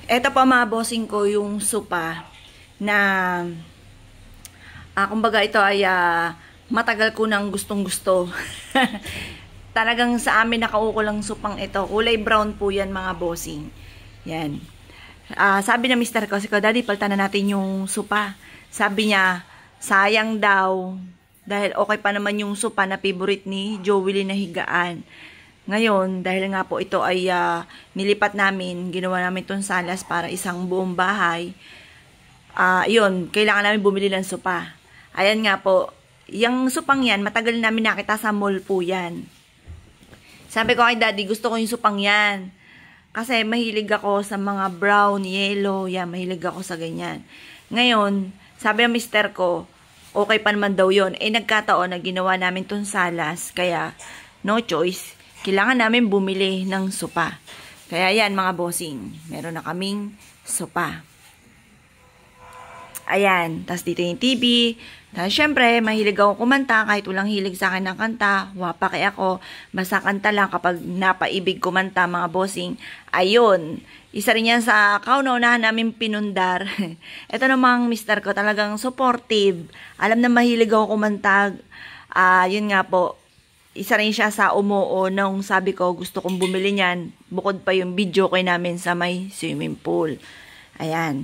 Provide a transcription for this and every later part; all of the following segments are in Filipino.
Eto pa mga bossing ko yung sopa na kumbaga ito ay matagal ko nang gustong-gusto. Talagang sa amin nakaukulang supang ito. Kulay brown po yan mga bossing. Yan. Sabi na Mr. ko, Daddy, palitan na natin yung sopa. Sabi niya, sayang daw. Dahil okay pa naman yung sopa na favorite ni Joey na higaan. Ngayon, dahil nga po ito ay nilipat namin, ginawa namin itong salas para isang buong bahay. Yun, kailangan namin bumili ng sopa. Ayan nga po, yung supang yan, matagal namin nakita sa mall po yan. Sabi ko kay Daddy, gusto ko yung supang yan. Kasi mahilig ako sa mga brown, yellow, yan, mahilig ako sa ganyan. Ngayon, sabi ng mister ko, okay pa naman daw yun. Nagkataon na ginawa namin itong salas, kaya no choice. Kailangan namin bumili ng sopa. Kaya yan mga bossing, meron na kaming sopa. Ayan, tas dito yung TV. Tapos syempre, mahilig ako kumanta kahit walang hilig sa akin ng kanta. Wapa kaya ako, basta kanta lang kapag napaibig kumanta mga bossing. Ayun, isa rin yan sa kauna-unahan namin pinundar. Ito namang mister ko talagang supportive. Alam na mahilig ako kumanta. Yun nga po, isa rin siya sa umuo nung sabi ko gusto kong bumili niyan. Bukod pa yung video ko namin sa may swimming pool. Ayan.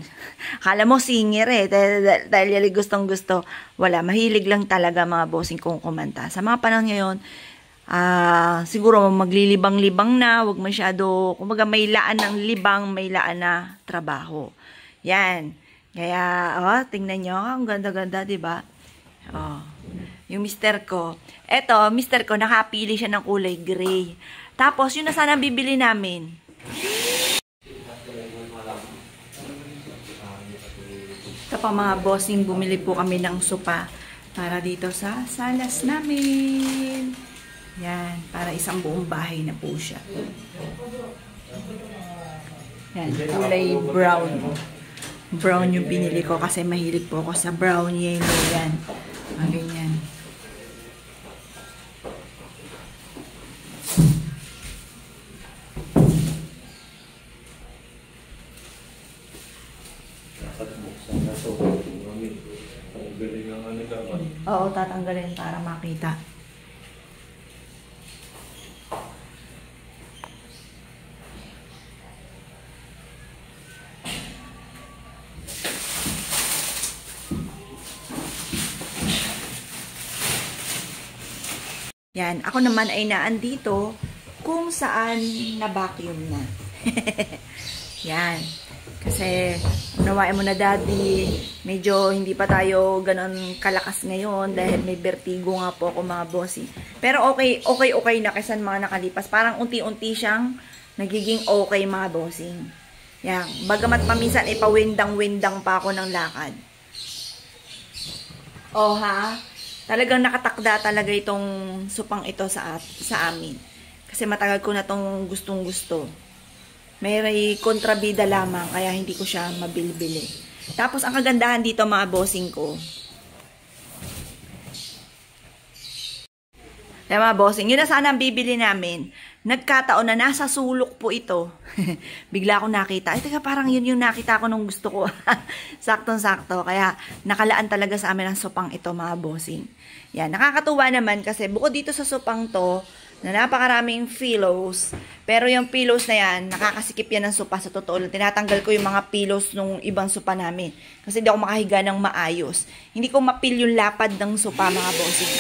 Kala mo singer dahil yali gustong gusto. Wala, mahilig lang talaga mga bossing kong kumanta. Sa mga panahon ngayon, siguro maglilibang-libang na, wag masyado, kumbaga may laan ng libang, may laan na trabaho. Yan. Kaya, tingnan nyo, ang ganda-ganda, diba? Yung mister ko. Eto, mister ko, nakapili siya ng kulay gray. Tapos, yun na sana bibili namin. Ito pa mga bossing, bumili po kami ng sopa para dito sa salas namin. Yan, para isang buong bahay na po siya. Yan, kulay brown. Brown yung binili ko kasi mahilig po ako sa brown, yellow, yan. Ang ganyan. Oo, tatanggalin para makita. Yan, ako naman ay naandito kung saan na-vacuum na. Yan. Kasi, unawain mo na Daddy, medyo hindi pa tayo ganon kalakas ngayon dahil may vertigo nga po ako mga bossing. Pero okay na kasi mga nakalipas. Parang unti-unti siyang nagiging okay mga bossing. Yan. Bagamat paminsan ipawindang-windang pa ako ng lakad. Talagang nakatakda talaga itong supang ito sa amin. Kasi matagal ko na itong gustong-gusto. May kontrabida lamang, kaya hindi ko siya mabili-bili. Tapos, ang kagandahan dito mga bossing ko. Kaya mga bossing, yun na sana ang bibili namin. Nagkataon na nasa sulok po ito. Bigla akong nakita. Teka, parang yun yung nakita ko nung gusto ko. Saktong-sakto. Kaya, nakalaan talaga sa amin ang supang ito mga bossing. Yan, nakakatuwa naman kasi bukod dito sa supang to, na napakaraming pillows. Pero yung pillows na yan, nakakasikip yan ng sopa sa totoo. Tinatanggal ko yung mga pillows nung ibang sopa namin. Kasi hindi ako makahiga ng maayos. Hindi ko mapil yung lapad ng sopa, mga bossing.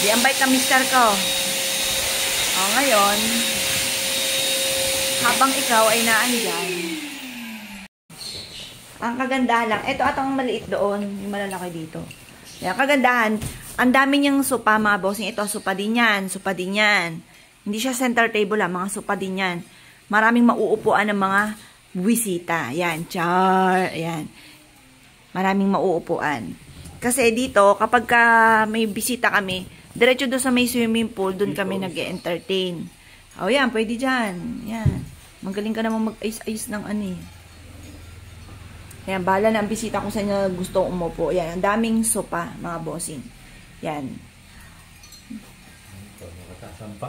Di ang bait ng mister ko. Ngayon, habang ikaw ay naandyan, ang kagandahan lang, ito atang maliit doon, yung malalaki dito. Yan, kagandahan, ang dami niyang sopa mga bossing. Ito, sopa din yan, sopa din yan. Hindi siya center table mga sopa din yan. Maraming mauupuan ng mga bisita. Yan, char, yan. Maraming mauupuan. Kasi dito, kapag may bisita kami, diretso doon sa may swimming pool, doon kami nag-entertain. Yan, pwede dyan. Yan. Magaling ka naman mag-ice-ice ng ano eh. Ayan, bahala na ang bisita kung saan niya gusto umupo. Yan, ang daming sopa, mga bossing. Yan. Nakatasampa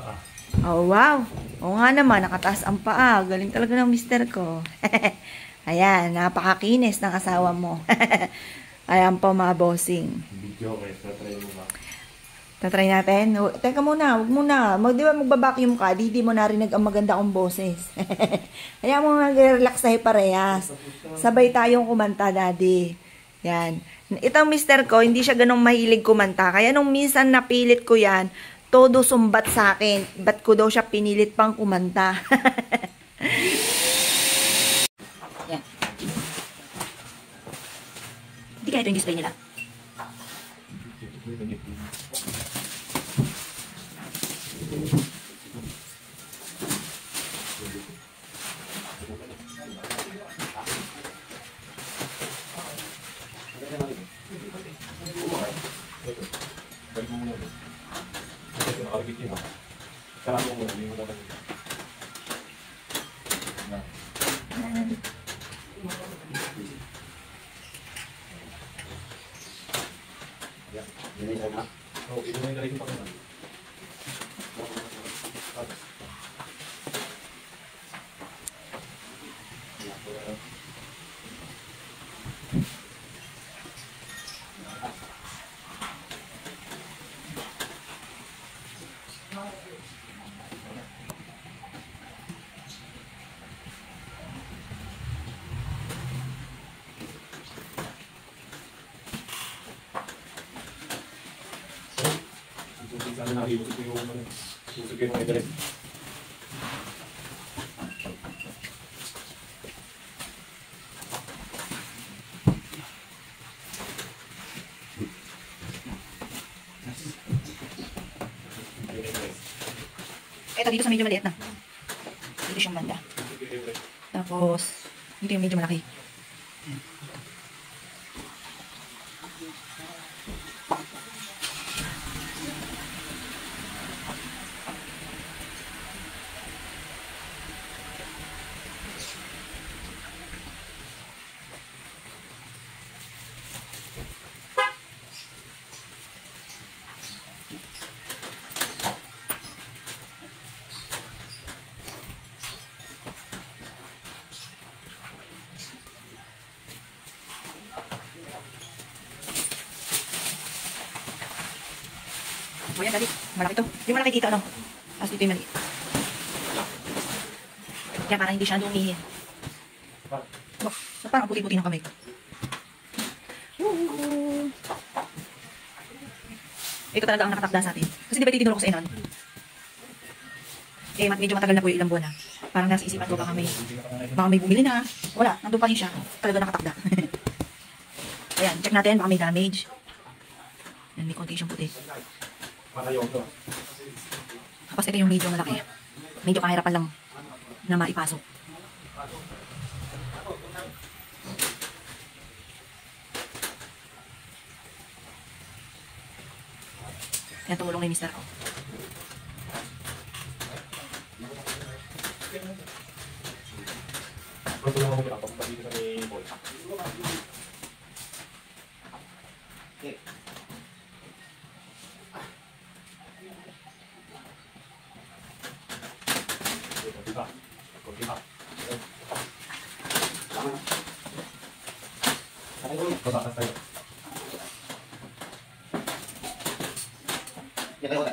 Oh, wow. Oo nga naman, nakataas ang paa. Galing talaga ng mister ko. Ayan, napakakinis ng asawa mo. Ayan po mga bossing. Video ko, try mo ba? Tatry natin. Teka muna, wag muna. Di ba magbabacuum ka, di mo narinig ang maganda kong boses. Kaya mo nag-relax tayo parehas. Sabay tayong kumanta, daddy. Yan. Itong mister ko, hindi siya ganong mahilig kumanta. Kaya nung minsan napilit ko yan, todo sumbat sa akin. Ba't ko daw siya pinilit pang kumanta? Yan. Hindi kaya ito yung display nila. Sana nakikita ko yung susugin mo ito. Ito dito sa medyo maliit na. Dito siyang banda. Tapos, dito yung medyo malaki. O yan, dali. Malaki to. Hindi mo nakikita, ano? Tapos dito yung maliit. Kaya parang hindi siya lumihin. Oh, parang puti-puti ng kamay ko. Ito talaga ang nakatakda sa atin. Kasi di ba titinuro ko sa inon? Eh, medyo matagal na po yung ilang buwan na. Parang nasa isipan ko, baka may bumili na. Wala, nandun pa rin siya. Talaga nakatakda. Ayan, check natin, baka may damage. Yan, may konti siyang puti. Tapos ito yung medyo malaki. Medyo kahirapan lang na maipasok. Kaya tumulong na yung mister ko. Babakas tayo. Ya tayo.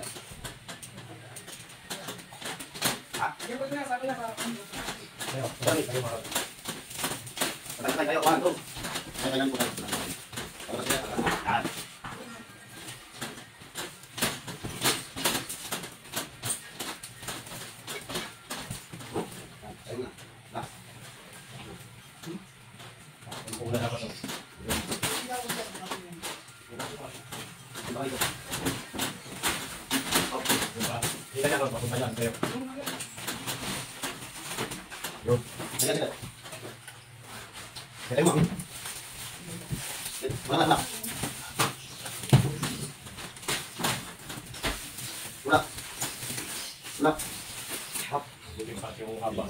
Tayo, one, two. Tayo lang po tayo. Kita niya, papuntayan. Yun. Kaya mo. Wala na. Wala. Wala. Hop. Buti pa yung haba.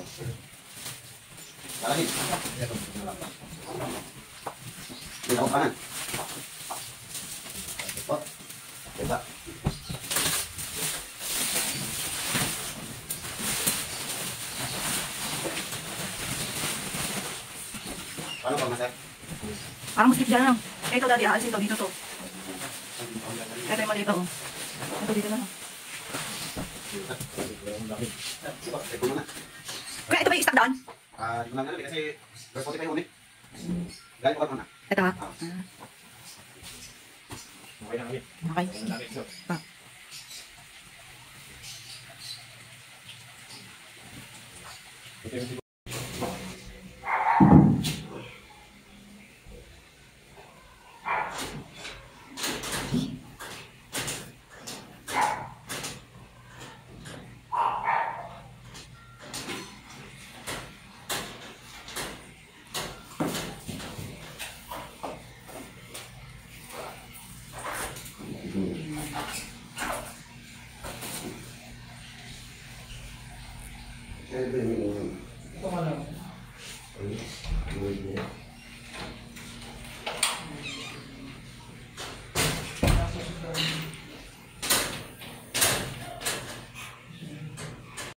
Lagi. Hindi ako kanan. Oh. Diba? Paano ba, master? Parang mas dyan lang. Eh, ito daddy, aalis ito. Dito to. Ito yung maliit, oh. Ito dito na. Ito muna. Kaya ito ba yung stock down? Di ko lang alam eh, kasi verse 45 yung ulit. Galing ko ka muna. Ito ha. Okay na kami. Okay. Okay na namin, sir. Ah. Ito yung